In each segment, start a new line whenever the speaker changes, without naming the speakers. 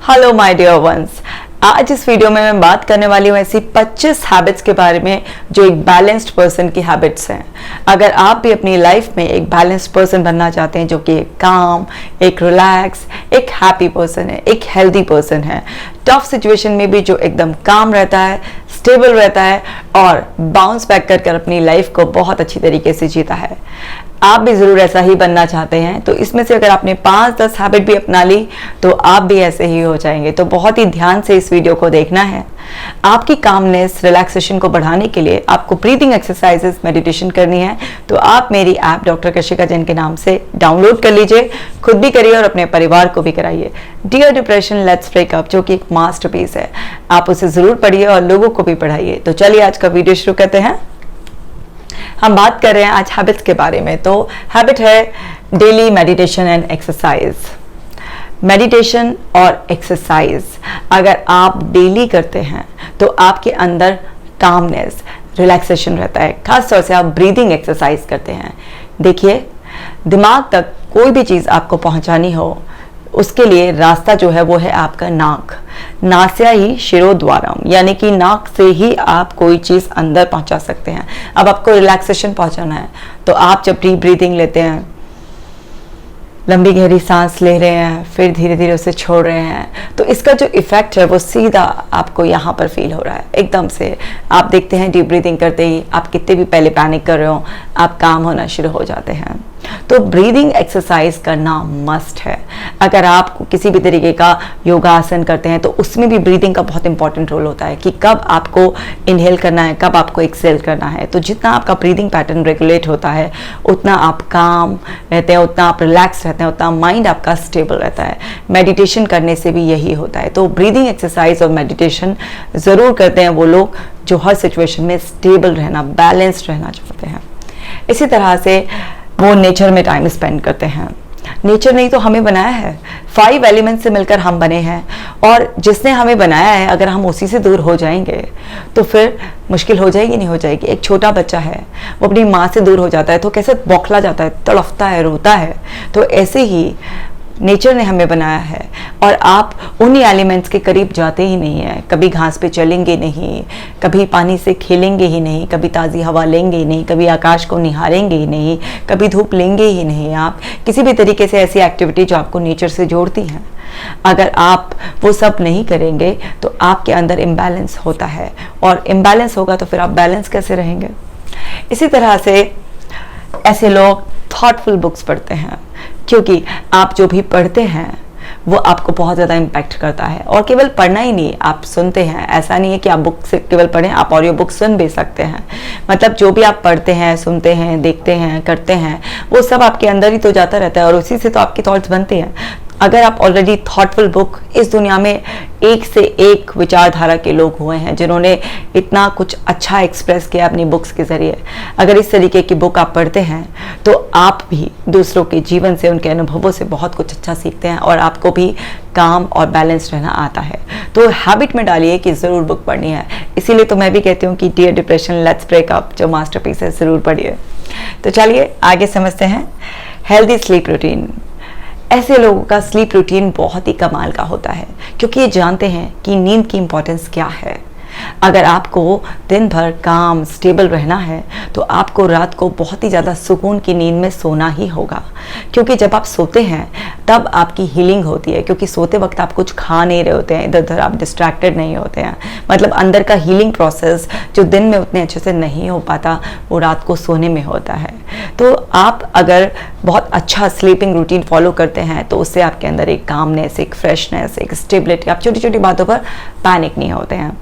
Hello my dear ones. आज इस video में मैं बात करने वाली हूँ ऐसी 25 हैबिट्स के बारे में जो एक बैलेंस्ड पर्सन की हैबिट्स हैं। अगर आप भी अपनी लाइफ में एक बैलेंस्ड पर्सन बनना चाहते हैं जो कि एक काम, एक रिलैक्स, एक हैप्पी पर्सन है, एक हेल्दी पर्सन है, टफ सिचुएशन में भी जो एकदम काम रहता है, स्टेबल रहता है और बाउंस बैक कर अपनी लाइफ को बहुत अच्छी तरीके से जीता है, आप भी ज़रूर ऐसा ही बनना चाहते हैं। तो इसमें से अगर आपने 5-10 हैबिट भी अपना ली तो आप भी ऐसे ही हो जाएंगे। तो बहुत ही ध्यान से इस वीडियो को देखना है। आपकी कामनेस, रिलैक्सेशन को बढ़ाने के लिए आपको ब्रीदिंग एक्सरसाइजेस, मेडिटेशन करनी है। तो आप मेरी ऐप डॉक्टर कशिका जैन के नाम से डाउनलोड कर लीजिए, खुद भी करिए और अपने परिवार को भी कराइए। Dear depression let's break up, जो कि एक मास्टरपीस है, आप उसे ज़रूर पढ़िए और लोगों को भी पढ़ाइए। तो चलिए आज का वीडियो शुरू करते हैं। हम बात कर रहे हैं आज हैबिट्स के बारे में। तो हैबिट है daily meditation and exercise. Meditation और एक्सरसाइज अगर आप डेली करते हैं तो आपके अंदर कामनेस, रिलैक्सेशन रहता है। खास तौर से आप ब्रीदिंग एक्सरसाइज करते हैं। देखिए, दिमाग तक कोई भी चीज़ आपको पहुंचानी हो, उसके लिए रास्ता जो है वो है आपका नाक। नास्या ही शिरोद्वारम, यानी कि नाक से ही आप कोई चीज़ अंदर पहुंचा सकते हैं। अब आपको रिलैक्सेशन पहुंचाना है तो आप जब डीप ब्रीदिंग लेते हैं, लंबी गहरी सांस ले रहे हैं, फिर धीरे धीरे उसे छोड़ रहे हैं, तो इसका जो इफेक्ट है वो सीधा आपको यहाँ पर फील हो रहा है। एकदम से आप देखते हैं डीप ब्रीदिंग करते ही आप कितने भी पहले पैनिक कर रहे हो, आप काम होना शुरू हो जाते हैं। तो ब्रीदिंग एक्सरसाइज करना मस्ट है। अगर आप किसी भी तरीके का योगासन करते हैं तो उसमें भी ब्रीदिंग का बहुत इंपॉर्टेंट रोल होता है कि कब आपको इनहेल करना है, कब आपको एक्सेल करना है। तो जितना आपका ब्रीदिंग पैटर्न रेगुलेट होता है उतना आप काम रहते हैं, उतना आप रिलैक्स रहते हैं, उतना माइंड आपका स्टेबल रहता है। मेडिटेशन करने से भी यही होता है। तो ब्रीदिंग एक्सरसाइज और मेडिटेशन ज़रूर करते हैं वो लोग जो हर सिचुएशन में स्टेबल रहना, बैलेंस्ड रहना चाहते हैं। इसी तरह से वो नेचर में टाइम स्पेंड करते हैं। नेचर ने ही तो हमें बनाया है, 5 एलिमेंट्स से मिलकर हम बने हैं, और जिसने हमें बनाया है अगर हम उसी से दूर हो जाएंगे तो फिर मुश्किल हो जाएगी, नहीं हो जाएगी। एक छोटा बच्चा है, वो अपनी माँ से दूर हो जाता है तो कैसे बौखला जाता है, तड़फता है, रोता है। तो ऐसे ही नेचर ने हमें बनाया है और आप उन्हीं एलिमेंट्स के करीब जाते ही नहीं हैं। कभी घास पे चलेंगे नहीं, कभी पानी से खेलेंगे ही नहीं, कभी ताज़ी हवा लेंगे ही नहीं, कभी आकाश को निहारेंगे ही नहीं, कभी धूप लेंगे ही नहीं। आप किसी भी तरीके से ऐसी एक्टिविटी जो आपको नेचर से जोड़ती हैं, अगर आप वो सब नहीं करेंगे तो आपके अंदर इम्बैलेंस होता है, और इम्बैलेंस होगा तो फिर आप बैलेंस कैसे रहेंगे। इसी तरह से ऐसे लोग थॉटफुल बुक्स पढ़ते हैं, क्योंकि आप जो भी पढ़ते हैं वो आपको बहुत ज़्यादा इम्पैक्ट करता है। और केवल पढ़ना ही नहीं, आप सुनते हैं। ऐसा नहीं है कि आप बुक से केवल पढ़ें, आप ऑडियो बुक सुन भी सकते हैं। मतलब जो भी आप पढ़ते हैं, सुनते हैं, देखते हैं, करते हैं, वो सब आपके अंदर ही तो जाता रहता है और उसी से तो आपकी थॉट्स बनते हैं। अगर आप ऑलरेडी थॉटफुल बुक, इस दुनिया में एक से एक विचारधारा के लोग हुए हैं जिन्होंने इतना कुछ अच्छा एक्सप्रेस किया अपनी बुक्स के ज़रिए। अगर इस तरीके की बुक आप पढ़ते हैं तो आप भी दूसरों के जीवन से, उनके अनुभवों से बहुत कुछ अच्छा सीखते हैं और आपको भी काम और बैलेंस रहना आता है। तो हैबिट में डालिए कि ज़रूर बुक पढ़नी है। इसीलिए तो मैं भी कहती हूँ कि dear depression let's break up जो मास्टरपीस है ज़रूर पढ़िए। तो चलिए आगे समझते हैं हेल्दी स्लीप रूटीन। ऐसे लोगों का स्लीप रूटीन बहुत ही कमाल का होता है, क्योंकि ये जानते हैं कि नींद की इम्पोर्टेंस क्या है। अगर आपको दिन भर काम, स्टेबल रहना है तो आपको रात को बहुत ही ज़्यादा सुकून की नींद में सोना ही होगा, क्योंकि जब आप सोते हैं तब आपकी हीलिंग होती है। क्योंकि सोते वक्त आप कुछ खा नहीं रहे होते हैं, इधर उधर आप डिस्ट्रैक्टेड नहीं होते हैं। मतलब अंदर का हीलिंग प्रोसेस जो दिन में उतने अच्छे से नहीं हो पाता वो रात को सोने में होता है। तो आप अगर बहुत अच्छा स्लीपिंग रूटीन फॉलो करते हैं तो उससे आपके अंदर एक कामनेस, एक फ्रेशनेस, एक स्टेबिलिटी, आप छोटी छोटी बातों पर पैनिक नहीं होते हैं।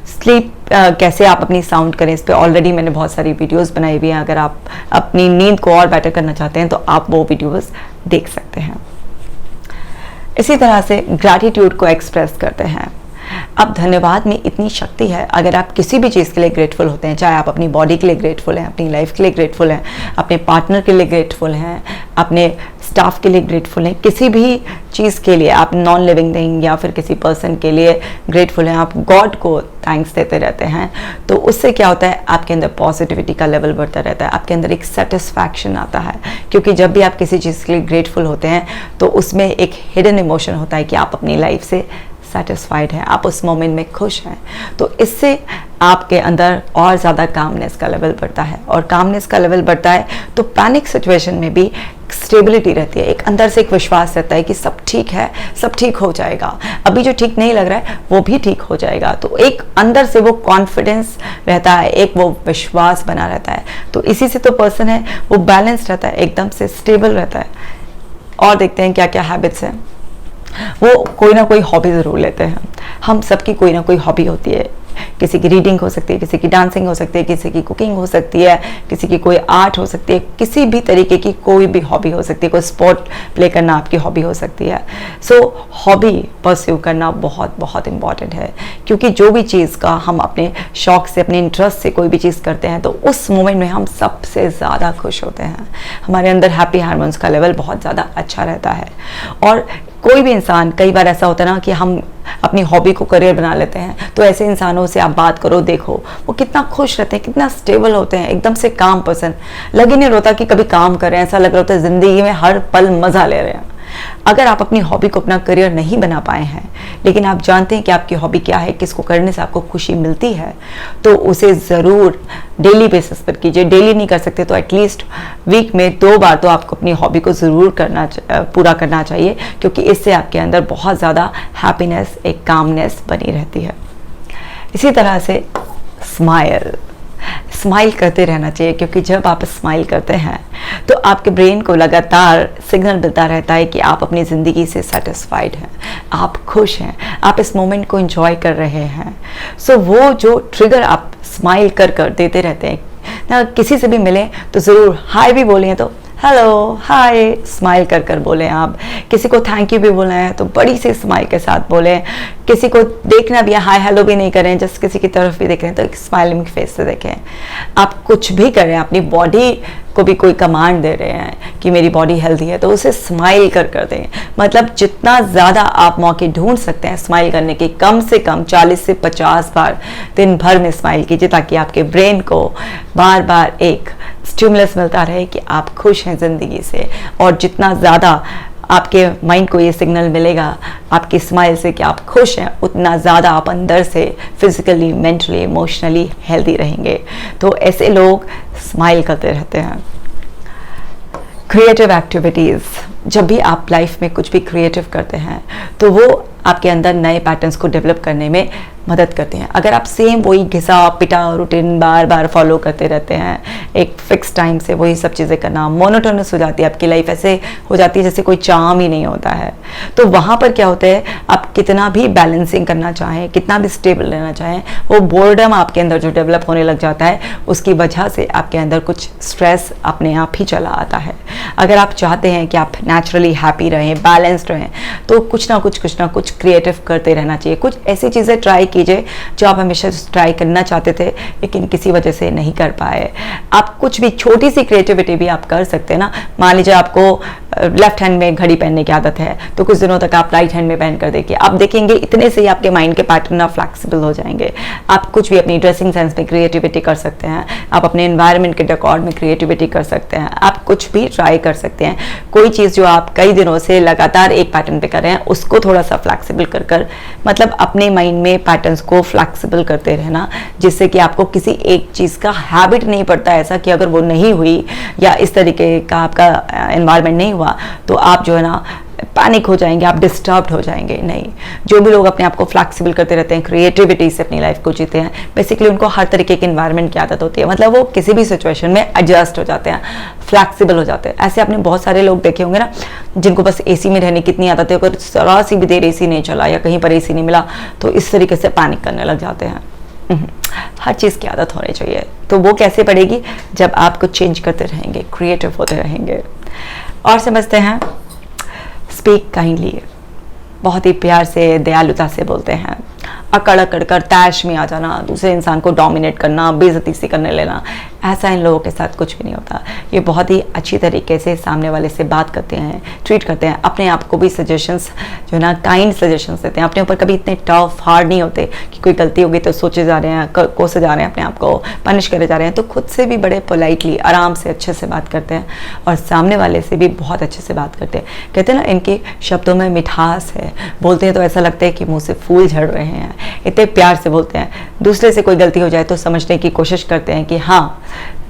स्लीप कैसे आप अपनी साउंड करें, इस पर ऑलरेडी मैंने बहुत सारी वीडियोस बनाई हुई हैं। अगर आप अपनी नींद को और बेटर करना चाहते हैं तो आप वो वीडियोस देख सकते हैं। इसी तरह से ग्रैटिट्यूड को एक्सप्रेस करते हैं। अब धन्यवाद में इतनी शक्ति है। अगर आप किसी भी चीज़ के लिए ग्रेटफुल होते हैं, चाहे आप अपनी बॉडी के लिए ग्रेटफुल हैं, अपनी लाइफ के लिए ग्रेटफुल हैं, अपने पार्टनर के लिए ग्रेटफुल हैं, अपने स्टाफ के लिए ग्रेटफुल हैं, किसी भी चीज़ के लिए आप नॉन लिविंग थिंग या फिर किसी पर्सन के लिए ग्रेटफुल हैं, आप गॉड को थैंक्स देते रहते हैं, तो उससे क्या होता है, आपके अंदर पॉजिटिविटी का लेवल बढ़ता रहता है, आपके अंदर एक सेटिस्फैक्शन आता है। क्योंकि जब भी आप किसी चीज़ के लिए ग्रेटफुल होते हैं तो उसमें एक हिडन इमोशन होता है कि आप अपनी लाइफ से सेटिस्फाइड हैं, आप उस मोमेंट में खुश हैं। तो इससे आपके अंदर और ज़्यादा कामनेस का लेवल बढ़ता है, और कामनेस का लेवल बढ़ता है तो पैनिक सिचुएशन में भी स्टेबिलिटी रहती है, एक अंदर से एक विश्वास रहता है कि सब ठीक है, सब ठीक हो जाएगा, अभी जो ठीक नहीं लग रहा है वो भी ठीक हो जाएगा। तो एक अंदर से वो कॉन्फिडेंस रहता है, एक वो विश्वास बना रहता है। तो इसी से तो पर्सन है वो बैलेंस रहता है, एकदम से स्टेबल रहता है। और देखते हैं क्या क्या हैबिट्स हैं। वो कोई ना कोई हॉबी ज़रूर लेते हैं, हम सबकी कोई ना कोई हॉबी होती है। किसी की रीडिंग हो सकती है, किसी की डांसिंग हो सकती है, किसी की कुकिंग हो सकती है, किसी की कोई आर्ट हो सकती है, किसी भी तरीके की कोई भी हॉबी हो सकती है, कोई स्पोर्ट प्ले करना आपकी हॉबी हो सकती है। सो हॉबी परस्यू करना बहुत बहुत इम्पॉर्टेंट है, क्योंकि जो भी चीज़ का हम अपने शौक से, अपने इंटरेस्ट से कोई भी चीज़ करते हैं तो उस मोमेंट में हम सबसे ज़्यादा खुश होते हैं, हमारे अंदर हैप्पी हार्मोन्स का लेवल बहुत ज़्यादा अच्छा रहता है। और कोई भी इंसान, कई बार ऐसा होता है ना कि हम अपनी हॉबी को करियर बना लेते हैं, तो ऐसे इंसानों से आप बात करो, देखो वो कितना खुश रहते हैं, कितना स्टेबल होते हैं, एकदम से काम पर्सन, लग ही नहीं होता कि कभी काम कर रहे हैं, ऐसा लग रहा होता है ज़िंदगी में हर पल मज़ा ले रहे हैं। अगर आप अपनी हॉबी को अपना करियर नहीं बना पाए हैं, लेकिन आप जानते हैं कि आपकी हॉबी क्या है, किसको करने से आपको खुशी मिलती है, तो उसे ज़रूर डेली बेसिस पर कीजिए। डेली नहीं कर सकते तो एटलीस्ट वीक में 2 बार तो आपको अपनी हॉबी को ज़रूर पूरा करना चाहिए, क्योंकि इससे आपके अंदर बहुत ज़्यादा हैप्पीनेस, एक कामनेस बनी रहती है। इसी तरह से स्माइल करते रहना चाहिए, क्योंकि जब आप स्माइल करते हैं तो आपके ब्रेन को लगातार सिग्नल मिलता रहता है कि आप अपनी ज़िंदगी से सेटिस्फाइड हैं, आप खुश हैं, आप इस मोमेंट को एंजॉय कर रहे हैं। सो वो जो ट्रिगर आप स्माइल कर देते रहते हैं ना, किसी से भी मिलें तो ज़रूर हाय भी बोलें तो हेलो हाय स्माइल कर बोलें। आप किसी को थैंक यू भी बोलना है तो बड़ी सी स्माइल के साथ बोलें। किसी को देखना भी है, हाय हेलो भी नहीं करें, जस्ट किसी की तरफ भी देख रहे हैं तो एक स्माइलिंग फेस से देखें। आप कुछ भी कर रहे हैं, अपनी बॉडी को भी कोई कमांड दे रहे हैं कि मेरी बॉडी हेल्दी है, तो उसे स्माइल कर दें। मतलब जितना ज़्यादा आप मौके ढूंढ सकते हैं स्माइल करने की, कम से कम 40 से 50 बार दिन भर में स्माइल कीजिए, ताकि आपके ब्रेन को बार बार एक स्टिमुलस मिलता रहे कि आप खुश हैं ज़िंदगी से। और जितना ज़्यादा आपके माइंड को ये सिग्नल मिलेगा आपकी स्माइल से कि आप खुश हैं, उतना ज़्यादा आप अंदर से फिजिकली, मेंटली, इमोशनली हेल्दी रहेंगे। तो ऐसे लोग स्माइल करते रहते हैं। क्रिएटिव एक्टिविटीज़, जब भी आप लाइफ में कुछ भी क्रिएटिव करते हैं तो वो आपके अंदर नए पैटर्न्स को डेवलप करने में मदद करते हैं। अगर आप सेम वही घिसा पिटा रूटीन बार बार फॉलो करते रहते हैं, एक फिक्स टाइम से वही सब चीज़ें करना, मोनोटोनस हो जाती है आपकी लाइफ, ऐसे हो जाती है जैसे कोई चार्म ही नहीं होता है। तो वहाँ पर क्या होता है, आप कितना भी बैलेंसिंग करना चाहें, कितना भी स्टेबल रहना चाहें, वो बोर्डम आपके अंदर जो डेवलप होने लग जाता है, उसकी वजह से आपके अंदर कुछ स्ट्रेस अपने आप ही चला आता है। अगर आप चाहते हैं कि आप नेचुरली हैप्पी रहें, बैलेंस्ड रहें, तो कुछ ना कुछ क्रिएटिव करते रहना चाहिए। कुछ ऐसी चीज़ें ट्राई कीजिए जो आप हमेशा ट्राई करना चाहते थे लेकिन किसी वजह से नहीं कर पाए। आप कुछ भी छोटी सी क्रिएटिविटी भी आप कर सकते हैं ना। मान लीजिए आपको लेफ्ट हैंड में घड़ी पहनने की आदत है, तो कुछ दिनों तक आप राइट हैंड में पहन कर देखिए, आप देखेंगे इतने से ही आपके माइंड के पैटर्न ना फ्लेक्सिबल हो जाएंगे। आप कुछ भी अपनी ड्रेसिंग सेंस में क्रिएटिविटी कर सकते हैं, आप अपने एनवायरनमेंट के डेकोर में क्रिएटिविटी कर सकते हैं, आप कुछ भी ट्राई कर सकते हैं। कोई चीज़ जो आप कई दिनों से लगातार एक पैटर्न पे कर रहे हैं उसको थोड़ा सा फ्लेक्सिबल कर मतलब अपने माइंड में पैटर्न्स को फ्लेक्सिबल करते रहना, जिससे कि आपको किसी एक चीज़ का हैबिट नहीं पड़ता ऐसा कि अगर वो नहीं हुई या इस तरीके का आपका एनवायरनमेंट नहीं हुआ तो आप जो है ना पैनिक हो जाएंगे, आप डिस्टर्ब्ड हो जाएंगे। नहीं, जो भी लोग अपने आप को फ्लेक्सिबल करते रहते हैं, क्रिएटिविटी से अपनी लाइफ को जीते हैं, बेसिकली उनको हर तरीके के एनवायरनमेंट की आदत होती है, मतलब वो किसी भी सिचुएशन में एडजस्ट हो जाते हैं, फ्लेक्सिबल हो जाते हैं। ऐसे आपने बहुत सारे लोग देखे होंगे ना जिनको बस एसी में रहने की इतनी आदत है, अगर जरा सी भी देर एसी नहीं चला या कहीं पर एसी नहीं मिला तो इस तरीके से पैनिक करने लग जाते हैं। हर चीज़ की आदत होनी चाहिए। तो वो कैसे पड़ेगी, जब आप कुछ चेंज करते रहेंगे, क्रिएटिव होते रहेंगे। और समझते हैं स्पीक काइंडली, बहुत ही प्यार से, दयालुता से बोलते हैं। अकड़ अकड़ कर तैश में आ जाना, दूसरे इंसान को डोमिनेट करना, बेइज्जती सी करने लेना, ऐसा इन लोगों के साथ कुछ भी नहीं होता। ये बहुत ही अच्छी तरीके से सामने वाले से बात करते हैं, ट्रीट करते हैं, अपने आप को भी सजेशंस जो है ना काइंड सजेशंस देते हैं, अपने ऊपर कभी इतने टफ हार्ड नहीं होते कि कोई गलती होगी तो सोचे जा रहे हैं, कोसे जा रहे हैं, अपने आप को पनिश करे जा रहे हैं। तो खुद से भी बड़े पोलाइटली आराम से अच्छे से बात करते हैं और सामने वाले से भी बहुत अच्छे से बात करते हैं। कहते हैं ना इनके शब्दों में मिठास है, बोलते हैं तो ऐसा लगता है कि मुँह से फूल झड़ रहे हैं, इतने प्यार से बोलते हैं। दूसरे से कोई गलती हो जाए तो समझने की कोशिश करते हैं कि हाँ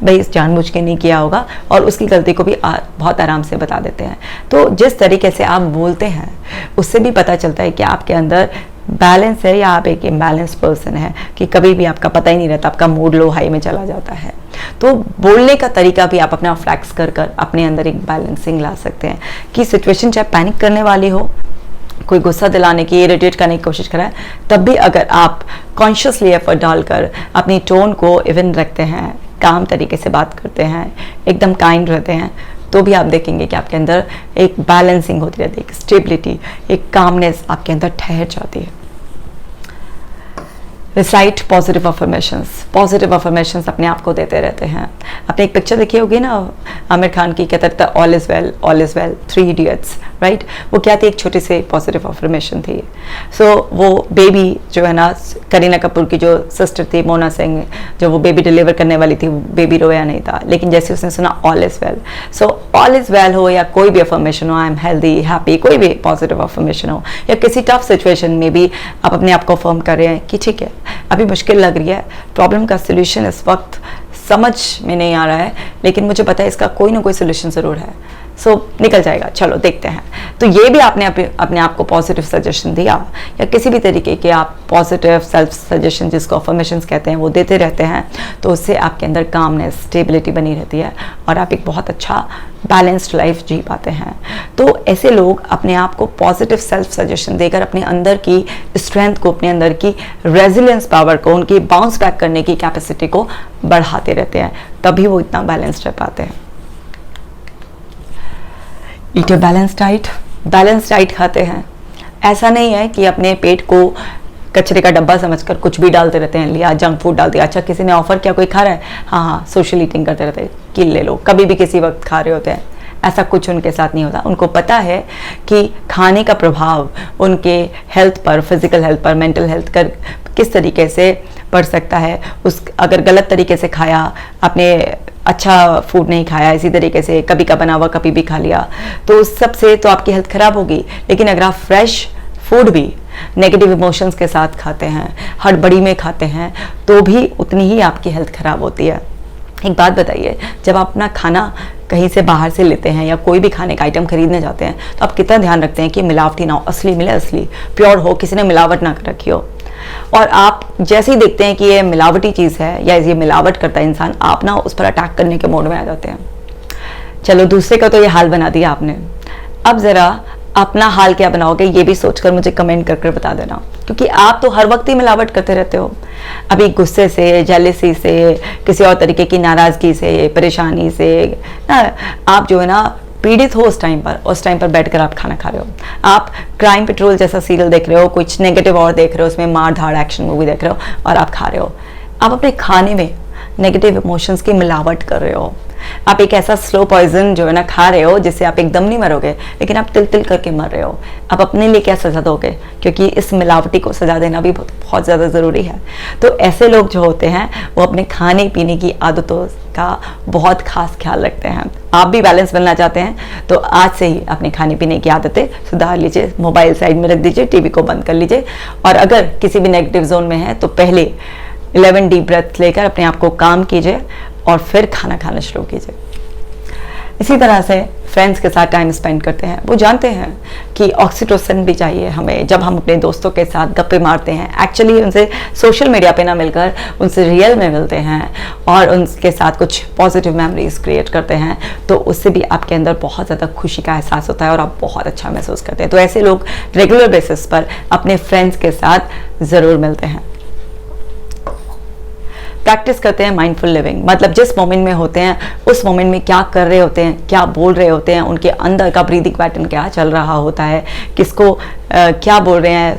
भाई इस जानबूझ के नहीं किया होगा, और उसकी गलती को भी बहुत आराम से बता देते हैं। तो जिस तरीके से आप बोलते हैं उससे भी पता चलता है कि आपके अंदर बैलेंस है या आप एक इम्बैलेंस पर्सन है, कि कभी भी आपका पता ही नहीं रहता, आपका मूड लो हाई में चला जाता है। तो बोलने का तरीका भी आप अपना फ्लैक्स कर कर अपने अंदर एक बैलेंसिंग ला सकते हैं कि सिचुएशन चाहे पैनिक करने वाली हो, कोई गुस्सा दिलाने की, इरिटेट करने की कोशिश कराए, तब भी अगर आप कॉन्शियसली एफर्ट डालकर अपनी टोन को इवन रखते हैं, काम तरीके से बात करते हैं, एकदम काइंड रहते हैं, तो भी आप देखेंगे कि आपके अंदर एक बैलेंसिंग होती रहती है, एक स्टेबिलिटी, एक कामनेस आपके अंदर ठहर जाती है। Recite positive affirmations. Positive affirmations अपने आप को देते रहते हैं। आपने एक पिक्चर देखी होगी ना आमिर खान की, कहता था all is well, all is well, 3 idiots, right. वो क्या थी, एक छोटी सी पॉजिटिव अफर्मेशन थी। सो वो बेबी जो है ना, करीना कपूर की जो सिस्टर थी मोना सिंह, जो वो बेबी डिलीवर करने वाली थी, बेबी रोया नहीं था, लेकिन जैसे उसने सुना all is well, so all is well हो या कोई भी अफर्मेशन हो, आई एम हेल्दी, हैप्पी, कोई भी पॉजिटिव अफर्मेशन हो, या किसी टफ सिचुएशन में भी आप अपने आप को अफर्म कर रहे हैं कि ठीक है अभी मुश्किल लग रही है, प्रॉब्लम का सोल्यूशन इस वक्त समझ में नहीं आ रहा है, लेकिन मुझे पता है इसका कोई ना कोई सोल्यूशन ज़रूर है, सो निकल जाएगा, चलो देखते हैं। तो ये भी आपने अपने आप को पॉजिटिव सजेशन दिया, या किसी भी तरीके के आप पॉजिटिव सेल्फ सजेशन जिसको अफर्मेशंस कहते हैं वो देते रहते हैं, तो उससे आपके अंदर कामनेस, स्टेबिलिटी बनी रहती है और आप एक बहुत अच्छा बैलेंस्ड लाइफ जी पाते हैं। तो ऐसे लोग अपने आप को पॉजिटिव सेल्फ सजेशन देकर अपने अंदर की स्ट्रेंथ को, अपने अंदर की रेजिलियंस पावर को, उनकी बाउंस बैक करने की कैपेसिटी को बढ़ाते रहते हैं, तभी वो इतना बैलेंस्ड रह पाते हैं। Eat a balance diet. Balance diet खाते हैं, ऐसा नहीं है कि अपने पेट को कचरे का डब्बा समझकर कुछ भी डालते रहते हैं, लिया जंक फूड डाल दिया, अच्छा किसी ने ऑफर किया कोई खा रहा है, हाँ सोशल ईटिंग करते रहते हैं कि ले लो, कभी भी किसी वक्त खा रहे होते हैं। ऐसा कुछ उनके साथ नहीं होता। उनको पता है कि खाने का प्रभाव उनके हेल्थ पर, फिजिकल हेल्थ पर, मेंटल हेल्थ पर किस तरीके से पड़ सकता है। अगर गलत तरीके से खाया, आपने अच्छा फूड नहीं खाया, इसी तरीके से कभी का बना हुआ कभी भी खा लिया, तो उस सब से तो आपकी हेल्थ खराब होगी। लेकिन अगर आप फ्रेश फूड भी नेगेटिव इमोशंस के साथ खाते हैं, हड़बड़ी में खाते हैं, तो भी उतनी ही आपकी हेल्थ खराब होती है। एक बात बताइए, जब आप अपना खाना कहीं से बाहर से लेते हैं या कोई भी खाने का आइटम खरीदने जाते हैं, तो आप कितना ध्यान रखते हैं कि मिलावटी ना हो, असली मिले, असली प्योर हो, किसी ने मिलावट ना कर रखी हो। और आप जैसे ही देखते हैं कि ये मिलावटी चीज़ है या ये मिलावट करता है इंसान, आप ना उस पर अटैक करने के मोड में आ जाते हैं। चलो दूसरे का तो ये हाल बना दिया आपने, अब ज़रा अपना हाल क्या बनाओगे ये भी सोचकर मुझे कमेंट करके बता देना, क्योंकि आप तो हर वक्त ही मिलावट करते रहते हो। अभी गुस्से से, जेलसी से, किसी और तरीके की नाराज़गी से, परेशानी से ना आप जो है ना पीड़ित हो, उस टाइम पर बैठकर आप खाना खा रहे हो। आप क्राइम पेट्रोल जैसा सीरियल देख रहे हो, कुछ नेगेटिव और देख रहे हो, उसमें मार धाड़ एक्शन मूवी देख रहे हो और आप खा रहे हो। आप अपने खाने में नेगेटिव इमोशंस की मिलावट कर रहे हो। आप एक ऐसा स्लो पॉइजन जो है ना खा रहे हो जिससे आप एकदम नहीं मरोगे, लेकिन आप तिल तिल करके मर रहे हो। आप अपने लिए क्या सजा दोगे, क्योंकि इस मिलावटी को सजा देना भी बहुत ज़्यादा ज़रूरी है। तो ऐसे लोग जो होते हैं वो अपने खाने पीने की आदतों का बहुत खास ख्याल रखते हैं। आप भी बैलेंस बनना चाहते हैं तो आज से ही अपने खाने पीने की आदतें सुधार लीजिए। मोबाइल साइड में रख दीजिए, टीवी को बंद कर लीजिए, और अगर किसी भी नेगेटिव जोन में है तो पहले 11 डीप ब्रेथ लेकर अपने आप को काम कीजिए और फिर खाना खाना शुरू कीजिए। इसी तरह से फ्रेंड्स के साथ टाइम स्पेंड करते हैं, वो जानते हैं कि ऑक्सीटोसिन भी चाहिए हमें जब हम अपने दोस्तों के साथ गप्पे मारते हैं। एक्चुअली उनसे सोशल मीडिया पे ना मिलकर उनसे रियल में मिलते हैं और उनके साथ कुछ पॉजिटिव मेमोरीज क्रिएट करते हैं, तो उससे भी आपके अंदर बहुत ज़्यादा खुशी का एहसास होता है और आप बहुत अच्छा महसूस करते हैं। तो ऐसे लोग रेगुलर बेसिस पर अपने फ्रेंड्स के साथ ज़रूर मिलते हैं। प्रैक्टिस करते हैं माइंडफुल लिविंग, मतलब जिस मोमेंट में होते हैं उस मोमेंट में क्या कर रहे होते हैं, क्या बोल रहे होते हैं, उनके अंदर का ब्रीदिंग पैटर्न क्या चल रहा होता है, किसको क्या बोल रहे हैं,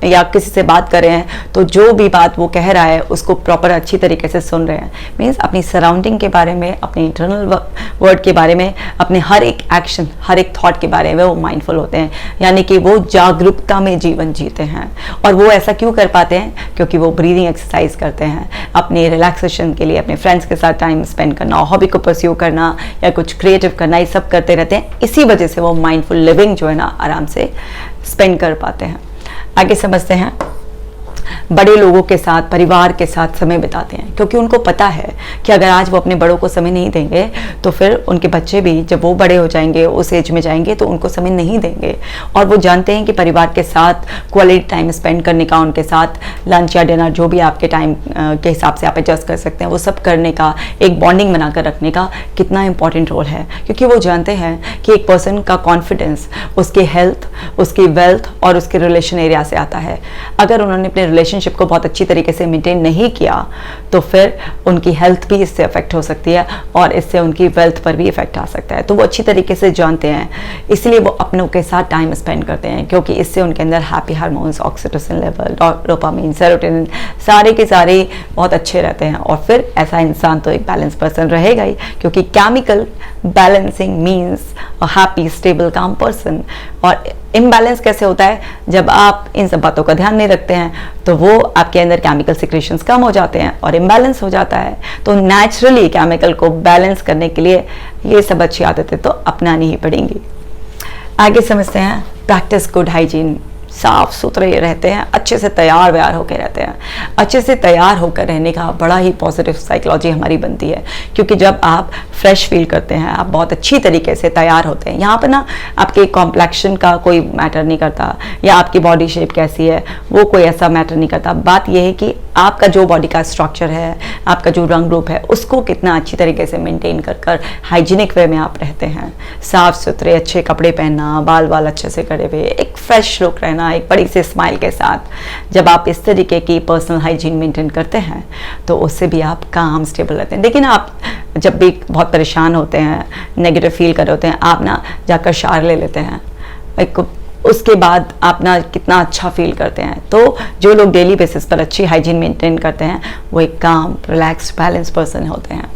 या किसी से बात कर रहे हैं तो जो भी बात वो कह रहा है उसको प्रॉपर अच्छी तरीके से सुन रहे हैं। मीन्स अपनी सराउंडिंग के बारे में, अपने इंटरनल वर्ड के बारे में, अपने हर एक एक्शन, हर एक थॉट के बारे में वो माइंडफुल होते हैं, यानी कि वो जागरूकता में जीवन जीते हैं। और वो ऐसा क्यों कर पाते हैं? क्योंकि वो ब्रीदिंग एक्सरसाइज करते हैं, अपने रिलैक्सेशन के लिए अपने फ्रेंड्स के साथ टाइम स्पेंड करना, हॉबी को परस्यू करना या कुछ क्रिएटिव करना, ये सब करते रहते हैं। इसी वजह से वो माइंडफुल लिविंग जो है ना आराम से स्पेंड कर पाते हैं। आगे समझते हैं, बड़े लोगों के साथ, परिवार के साथ समय बिताते हैं, क्योंकि उनको पता है कि अगर आज वो अपने बड़ों को समय नहीं देंगे तो फिर उनके बच्चे भी जब वो बड़े हो जाएंगे, उस एज में जाएंगे तो उनको समय नहीं देंगे। और वो जानते हैं कि परिवार के साथ क्वालिटी टाइम स्पेंड करने का, उनके साथ लंच या डिनर जो भी आपके टाइम के हिसाब से आप एडजस्ट कर सकते हैं, वो सब करने का, एक बॉन्डिंग बनाकर रखने का कितना इंपॉर्टेंट रोल है। क्योंकि वो जानते हैं कि एक पर्सन का कॉन्फिडेंस उसके हेल्थ, उसकी वेल्थ और उसके रिलेशन एरिया से आता है। अगर उन्होंने अपने रिलेशनशिप को बहुत अच्छी तरीके से मेंटेन नहीं किया तो फिर उनकी हेल्थ भी इससे अफेक्ट हो सकती है और इससे उनकी वेल्थ पर भी इफेक्ट आ सकता है। तो वो अच्छी तरीके से जानते हैं, इसलिए वो अपनों के साथ टाइम स्पेंड करते हैं, क्योंकि इससे उनके अंदर happy hormones, oxytocin level, dopamine, serotonin सारे के सारे बहुत अच्छे रहते हैं। और फिर ऐसा इंसान तो एक बैलेंस पर्सन रहेगा ही, क्योंकि chemical balancing means a happy stable काम पर्सन। और इम्बैलेंस कैसे होता है? जब आप इन सब बातों का ध्यान नहीं रखते हैं तो वो आपके अंदर केमिकल सिक्रेशंस कम हो जाते हैं और इम्बैलेंस हो जाता है। तो नेचुरली केमिकल को बैलेंस करने के लिए ये सब अच्छी आदतें तो अपनानी ही पड़ेंगी। आगे समझते हैं, प्रैक्टिस गुड हाइजीन। साफ सुथरे रहते हैं, अच्छे से तैयार व्यार होकर रहते हैं। अच्छे से तैयार होकर रहने का बड़ा ही पॉजिटिव साइकोलॉजी हमारी बनती है, क्योंकि जब आप फ्रेश फील करते हैं, आप बहुत अच्छी तरीके से तैयार होते हैं। यहाँ पर ना आपके कॉम्प्लेक्शन का कोई मैटर नहीं करता या आपकी बॉडी शेप कैसी है वो कोई ऐसा मैटर नहीं करता। बात यह है कि आपका जो बॉडी का स्ट्रक्चर है, आपका जो रंग रूप है, उसको कितना अच्छी तरीके से मेंटेन कर हाइजीनिक वे में आप रहते हैं। साफ सुथरे अच्छे कपड़े पहनना, बाल बाल अच्छे से करे हुए, एक फ्रेश लुक रहना, एक बड़ी सी स्माइल के साथ। जब आप इस तरीके की पर्सनल हाइजीन मेंटेन करते हैं तो उससे भी आप काम स्टेबल रहते हैं। लेकिन आप जब भी बहुत परेशान होते हैं, नेगेटिव फील कर रहे होते हैं, आप ना जाकर शावर ले लेते हैं, एक उसके बाद आप ना कितना अच्छा फील करते हैं। तो जो लोग डेली बेसिस पर अच्छी हाइजीन मेंटेन करते हैं वो एक काम, रिलैक्स्ड, बैलेंस पर्सन होते हैं।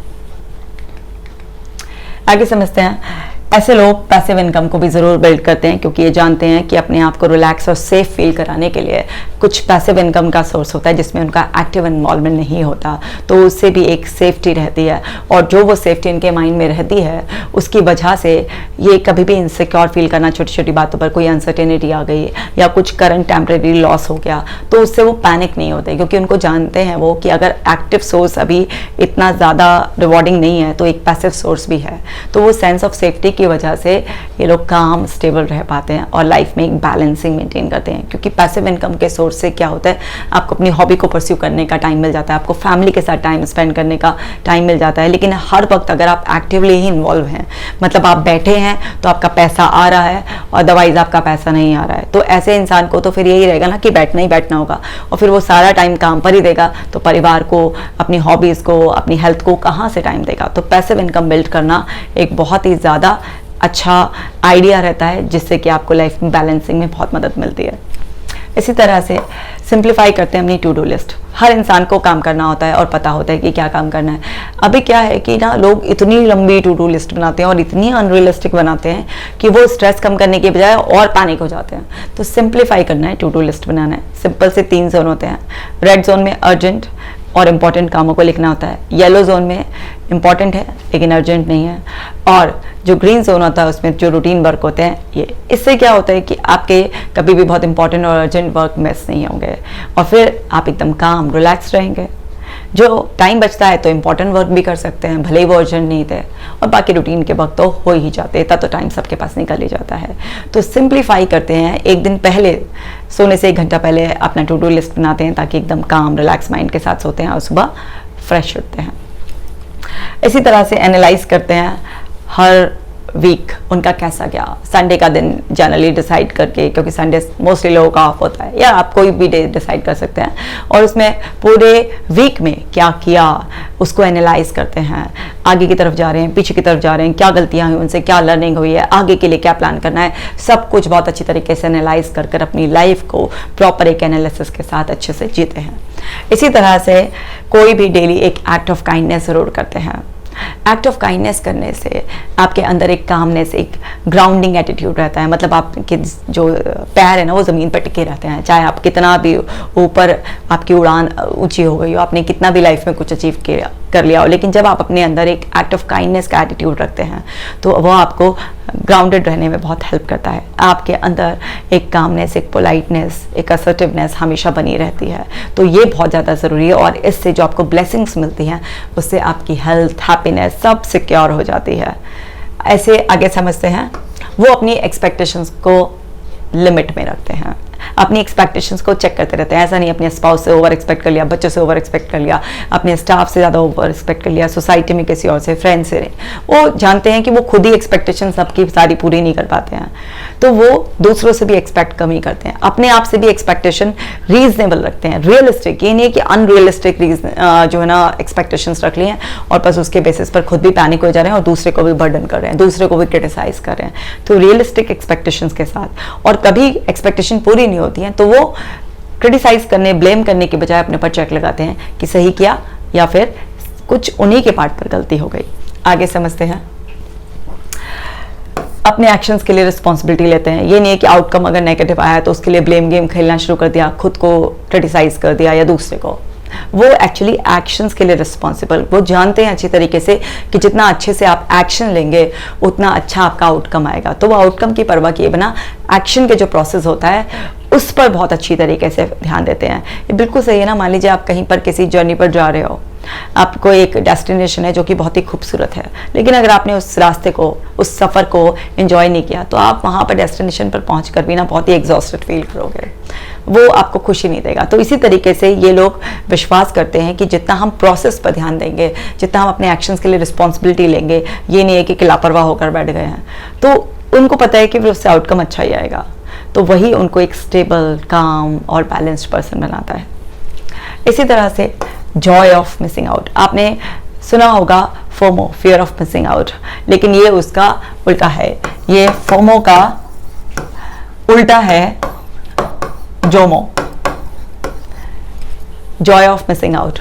आगे समझते हैं, ऐसे लोग पैसिव इनकम को भी ज़रूर बिल्ड करते हैं, क्योंकि ये जानते हैं कि अपने आप को रिलैक्स और सेफ फील कराने के लिए कुछ पैसिव इनकम का सोर्स होता है जिसमें उनका एक्टिव इन्वॉल्वमेंट नहीं होता, तो उससे भी एक सेफ्टी रहती है। और जो वो सेफ्टी इनके माइंड में रहती है उसकी वजह से ये कभी भी इनसिक्योर फील करना, छोटी छोटी बातों पर कोई अनसर्टेनिटी आ गई या कुछ करंट टेम्परेरी लॉस हो गया तो उससे वो पैनिक नहीं होते, क्योंकि उनको जानते हैं वो कि अगर एक्टिव सोर्स अभी इतना ज़्यादा रिवॉर्डिंग नहीं है तो एक पैसिव सोर्स भी है। तो वो सेंस ऑफ सेफ्टी की वजह से ये लोग काम स्टेबल रह पाते हैं और लाइफ में एक बैलेंसिंग मेंटेन करते हैं। क्योंकि पैसिव इनकम के सोर्स से क्या होता है, आपको अपनी हॉबी को परस्यू करने का टाइम मिल जाता है, आपको फैमिली के साथ टाइम स्पेंड करने का टाइम मिल जाता है। लेकिन हर वक्त अगर आप एक्टिवली ही इन्वॉल्व हैं, मतलब आप बैठे हैं तो आपका पैसा आ रहा है और अदरवाइज आपका पैसा नहीं आ रहा है, तो ऐसे इंसान को तो फिर यही रहेगा ना कि बैठना ही बैठना होगा और फिर वो सारा टाइम काम पर ही देगा, तो परिवार को, अपनी हॉबीज़ को, अपनी हेल्थ को कहाँ से टाइम देगा। तो पैसिव इनकम बिल्ड करना एक बहुत ही ज़्यादा अच्छा आइडिया रहता है जिससे कि आपको लाइफ में बैलेंसिंग में बहुत मदद मिलती है। इसी तरह से सिंप्लीफाई करते हैं अपनी टू डू लिस्ट। हर इंसान को काम करना होता है और पता होता है कि क्या काम करना है। अभी क्या है कि ना लोग इतनी लंबी टू डू लिस्ट बनाते हैं और इतनी अनरियलिस्टिक बनाते हैं कि वो स्ट्रेस कम करने के बजाय और पैनिक हो जाते हैं। तो सिंप्लीफाई करना है, टू डू लिस्ट बनाना है। सिंपल से 3 जोन होते हैं। रेड जोन में अर्जेंट और इम्पॉर्टेंट कामों को लिखना होता है। येलो जोन में इम्पॉर्टेंट है लेकिन अर्जेंट नहीं है। और जो ग्रीन जोन होता है उसमें जो रूटीन वर्क होते हैं ये, इससे क्या होता है कि आपके कभी भी बहुत इंपॉर्टेंट और अर्जेंट वर्क मिस नहीं होंगे और फिर आप एकदम काम रिलैक्स रहेंगे। जो टाइम बचता है तो इंपॉर्टेंट वर्क भी कर सकते हैं, भले ही वो अर्जेंट नहीं थे, और बाकी रूटीन के वक्त तो हो ही जाते हैं, तब तो टाइम सबके पास निकल ही जाता है। तो सिंप्लीफाई करते हैं, एक दिन पहले, सोने से 1 घंटा पहले अपना टू डू लिस्ट बनाते हैं ताकि एकदम काम रिलैक्स माइंड के साथ सोते हैं और सुबह फ्रेश उठते हैं। इसी तरह से एनालाइज करते हैं हर वीक उनका कैसा गया, संडे का दिन जनरली डिसाइड करके, क्योंकि संडे मोस्टली लोगों का ऑफ होता है, या आप कोई भी डे डिसाइड कर सकते हैं, और उसमें पूरे वीक में क्या किया उसको एनालाइज करते हैं। आगे की तरफ जा रहे हैं, पीछे की तरफ जा रहे हैं, क्या गलतियां हुई उनसे, क्या लर्निंग हुई है, आगे के लिए क्या प्लान करना है, सब कुछ बहुत अच्छी तरीके से एनालाइज कर अपनी लाइफ को प्रॉपर एक एनालिसिस के साथ अच्छे से जीते हैं। इसी तरह से कोई भी डेली एक एक्ट ऑफ काइंडनेस जरूर करते हैं। एक्ट ऑफ काइंडनेस करने से आपके अंदर एक कामनेस, एक ग्राउंडिंग एटीट्यूड रहता है, मतलब आपके जो पैर है ना वो ज़मीन पर टिके रहते हैं, चाहे आप कितना भी ऊपर आपकी उड़ान ऊंची हो गई हो, आपने कितना भी लाइफ में कुछ अचीव कर लिया हो, लेकिन जब आप अपने अंदर एक एक्ट ऑफ काइंडनेस का एटीट्यूड रखते हैं तो वो आपको ग्राउंडेड रहने में बहुत हेल्प करता है। आपके अंदर एक कामनेस, एक पोलाइटनेस, एक असर्टिवनेस हमेशा बनी रहती है, तो ये बहुत ज़्यादा ज़रूरी है, और इससे जो आपको ब्लेसिंग्स मिलती हैं उससे आपकी हेल्थ, हैप्पीनेस सब सिक्योर हो जाती है। ऐसे आगे समझते हैं, वो अपनी एक्सपेक्टेशंस को लिमिट में रखते हैं, अपनी एक्सपेक्टेशंस को चेक करते रहते हैं। ऐसा नहीं अपने स्पाउस से ओवर एक्सपेक्ट कर लिया, बच्चों से ओवर एक्सपेक्ट कर लिया, अपने स्टाफ से ज़्यादा ओवर एक्सपेक्ट कर लिया, सोसाइटी में किसी और से, फ्रेंड से। वो जानते हैं कि वो खुद ही एक्सपेक्टेशंस सबकी सारी पूरी नहीं कर पाते हैं, तो वो दूसरों से भी एक्सपेक्ट कम ही करते हैं, अपने आप से भी एक्सपेक्टेशन रीजनेबल रखते हैं, रियलिस्टिक। ये नहीं है कि अनरियलिस्टिक जो है ना एक्सपेक्टेशंस रख लिए हैं और बस उसके बेसिस पर खुद भी पैनिक हो जा रहे हैं और दूसरे को भी बर्डन कर रहे हैं, दूसरे को भी क्रिटिसाइज कर रहे हैं। तो रियलिस्टिक एक्सपेक्टेशंस के साथ, और कभी एक्सपेक्टेशन पूरी नहीं होती हैं तो वो क्रिटिसाइज करने, ब्लेम करने के बजाय अपने पर चेक लगाते हैं कि सही किया या फिर कुछ उन्हीं के पार्ट पर गलती हो गई। आगे समझते हैं, अपने एक्शंस के लिए रिस्पॉन्सिबिलिटी लेते हैं। ये नहीं है कि आउटकम अगर नेगेटिव आया तो उसके लिए ब्लेम गेम खेलना शुरू कर दिया, खुद को क्रिटिसाइज कर दिया या दूसरे को। वो एक्चुअली एक्शंस के लिए रिस्पॉन्सिबल, वो जानते हैं अच्छी तरीके से कि जितना अच्छे से आप एक्शन लेंगे उतना अच्छा आपका आउटकम आएगा, तो वो आउटकम की परवाह किए बिना एक्शन के जो प्रोसेस होता है उस पर बहुत अच्छी तरीके से ध्यान देते हैं। ये बिल्कुल सही है ना, मान लीजिए आप कहीं पर किसी जर्नी पर जा रहे हो, आपको एक डेस्टिनेशन है जो कि बहुत ही खूबसूरत है, लेकिन अगर आपने उस रास्ते को, उस सफ़र को एंजॉय नहीं किया तो आप वहाँ पर डेस्टिनेशन पर पहुँच कर भी ना बहुत ही एग्जॉस्टेड फील करोगे, वो आपको खुशी नहीं देगा। तो इसी तरीके से ये लोग विश्वास करते हैं कि जितना हम प्रोसेस पर ध्यान देंगे, जितना हम अपने एक्शंस के लिए रिस्पॉन्सिबिलिटी लेंगे, ये नहीं है कि लापरवाह होकर बैठ गए हैं, तो उनको पता है कि फिर उससे आउटकम अच्छा ही आएगा, तो वही उनको एक स्टेबल, काम और बैलेंस्ड पर्सन बनाता है। इसी तरह से जॉय ऑफ मिसिंग आउट, आपने सुना होगा FOMO, fear of missing out, लेकिन ये उसका उल्टा है। ये फोमो का उल्टा है Jomo, Joy of missing out.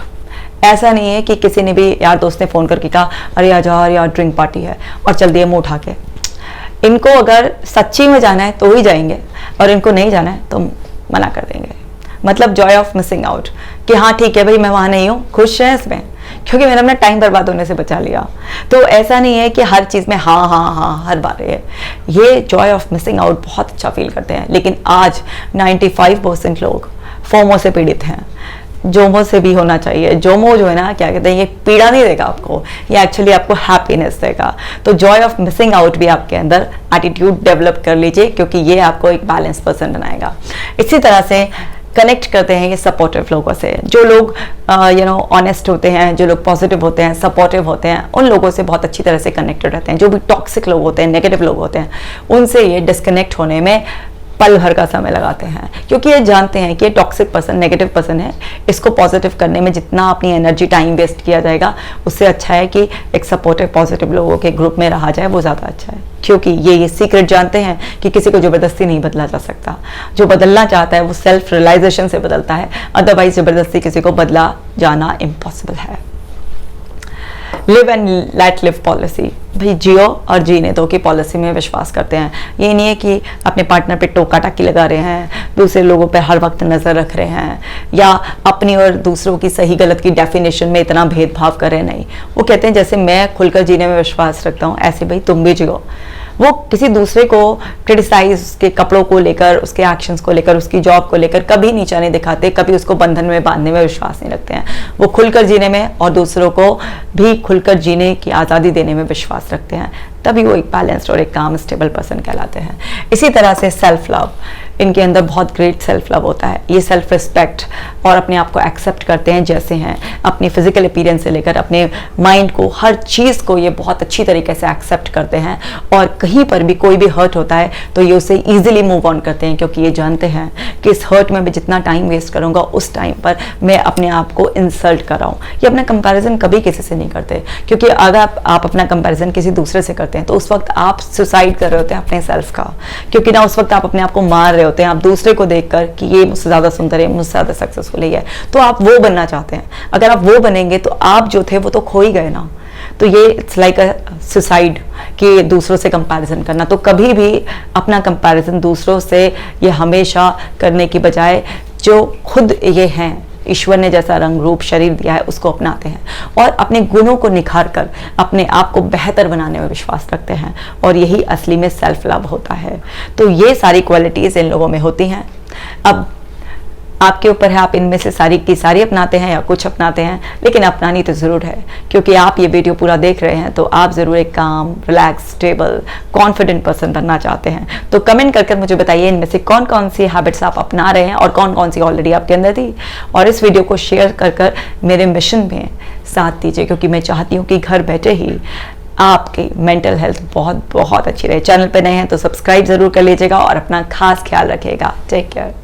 ऐसा नहीं है कि किसी ने भी यार दोस्त ने फ़ोन करके कहा अरे आजा यार ड्रिंक पार्टी है और चल दिए मुँह उठा के। इनको अगर सच्ची में जाना है तो ही जाएंगे, और इनको नहीं जाना है तो मना कर देंगे। मतलब जॉय ऑफ मिसिंग आउट कि हाँ ठीक है भाई मैं वहाँ नहीं हूँ, खुश हैं इसमें क्योंकि मैंने अपना टाइम बर्बाद होने से बचा लिया। तो ऐसा नहीं है कि हर चीज़ में हाँ हाँ हाँ हर बार ये जॉय ऑफ मिसिंग आउट बहुत अच्छा फील करते हैं। लेकिन आज 95% लोग फोमो से पीड़ित हैं। जोमो से भी होना चाहिए। जोमो जो है ना, क्या कहते हैं, ये पीड़ा नहीं देगा आपको, ये एक्चुअली आपको हैप्पीनेस देगा। तो जॉय ऑफ मिसिंग आउट भी आपके अंदर एटीट्यूड डेवलप कर लीजिए, क्योंकि ये आपको एक बैलेंस पर्सन बनाएगा। इसी तरह से कनेक्ट करते हैं ये सपोर्टिव लोगों से, जो लोग ऑनेस्ट होते हैं, जो लोग पॉजिटिव होते हैं, सपोर्टिव होते हैं, उन लोगों से बहुत अच्छी तरह से कनेक्टेड रहते हैं। जो भी टॉक्सिक लोग होते हैं, नेगेटिव लोग होते हैं, उनसे ये डिस्कनेक्ट होने में पल भर का समय लगाते हैं, क्योंकि ये जानते हैं कि ये टॉक्सिक पर्सन, नेगेटिव पर्सन है, इसको पॉजिटिव करने में जितना अपनी एनर्जी, टाइम वेस्ट किया जाएगा, उससे अच्छा है कि एक सपोर्टिव पॉजिटिव लोगों के ग्रुप में रहा जाए, वो ज़्यादा अच्छा है। क्योंकि ये सीक्रेट जानते हैं कि किसी को ज़बरदस्ती नहीं बदला जा सकता। जो बदलना चाहता है वो सेल्फ रियलाइजेशन से बदलता है, अदरवाइज ज़बरदस्ती किसी को बदला जाना इम्पॉसिबल है। Live and let live policy, भाई जियो और जीने दो की पॉलिसी में विश्वास करते हैं। ये नहीं है कि अपने पार्टनर पे टोका टाकी लगा रहे हैं, दूसरे लोगों पे हर वक्त नज़र रख रहे हैं, या अपनी और दूसरों की सही गलत की डेफिनेशन में इतना भेदभाव कर रहे। नहीं, वो कहते हैं जैसे मैं खुलकर जीने में विश्वास रखता हूँ ऐसे भाई तुम भी जियो। वो किसी दूसरे को क्रिटिसाइज, उसके कपड़ों को लेकर, उसके एक्शंस को लेकर, उसकी जॉब को लेकर कभी नीचा नहीं दिखाते, कभी उसको बंधन में बांधने में विश्वास नहीं रखते हैं। वो खुलकर जीने में और दूसरों को भी खुलकर जीने की आज़ादी देने में विश्वास रखते हैं। तभी वो एक बैलेंस्ड और एक काम स्टेबल पर्सन कहलाते हैं। इसी तरह से सेल्फ लव, इनके अंदर बहुत ग्रेट सेल्फ लव होता है। ये सेल्फ रिस्पेक्ट और अपने आप को एक्सेप्ट करते हैं जैसे हैं, अपनी फिजिकल अपीयरेंस से लेकर अपने माइंड को, हर चीज़ को ये बहुत अच्छी तरीके से एक्सेप्ट करते हैं। और कहीं पर भी कोई भी हर्ट होता है तो ये उसे ईजिली मूव ऑन करते हैं, क्योंकि ये जानते हैं कि इस हर्ट में मैं जितना टाइम वेस्ट करूँगा उस टाइम पर मैं अपने आप को इंसल्ट कर रहा हूँ। ये अपना कंपैरिजन कभी किसी से नहीं करते, क्योंकि अगर आप अपना कंपैरिजन किसी दूसरे से करते हैं तो उस वक्त आप सुसाइड कर रहे होते हैं अपने सेल्फ का, क्योंकि ना उस वक्त आप अपने आप को मार रहे होते हैं, आप दूसरे को देखकर कि ये मुझसे ज़्यादा सुंदर है, मुझसे ज़्यादा सक्सेसफुल है, तो आप वो बनना चाहते हैं। अगर आप वो बनेंगे तो आप जो थे वो तो खो ही गए ना। तो ये इट्स लाइक अ सुसाइड कि दूसरों से कंपैरिजन करना। तो कभी भी अपना कंपैरिजन दूसरों से ये हमेशा करने की बजाय जो खुद ये हैं, ईश्वर ने जैसा रंग रूप शरीर दिया है उसको अपनाते हैं और अपने गुणों को निखार कर अपने आप को बेहतर बनाने में विश्वास रखते हैं, और यही असली में सेल्फ लव होता है। तो ये सारी क्वालिटीज़ इन लोगों में होती हैं। अब आपके ऊपर है, आप इनमें से सारी की सारी अपनाते हैं या कुछ अपनाते हैं, लेकिन अपनानी तो ज़रूर है, क्योंकि आप ये वीडियो पूरा देख रहे हैं तो आप ज़रूर एक काम, रिलैक्स, स्टेबल, कॉन्फिडेंट पर्सन बनना चाहते हैं। तो कमेंट करके मुझे बताइए इनमें से कौन कौन सी हैबिट्स आप अपना रहे हैं और कौन कौन सी ऑलरेडी आपके अंदर थी। और इस वीडियो को शेयर कर मेरे मिशन में साथ दीजिए, क्योंकि मैं चाहती हूँ कि घर बैठे ही आपकी मेंटल हेल्थ बहुत बहुत अच्छी रहे। चैनल पे नए हैं तो सब्सक्राइब ज़रूर कर लीजिएगा और अपना खास ख्याल रखिएगा। Take care.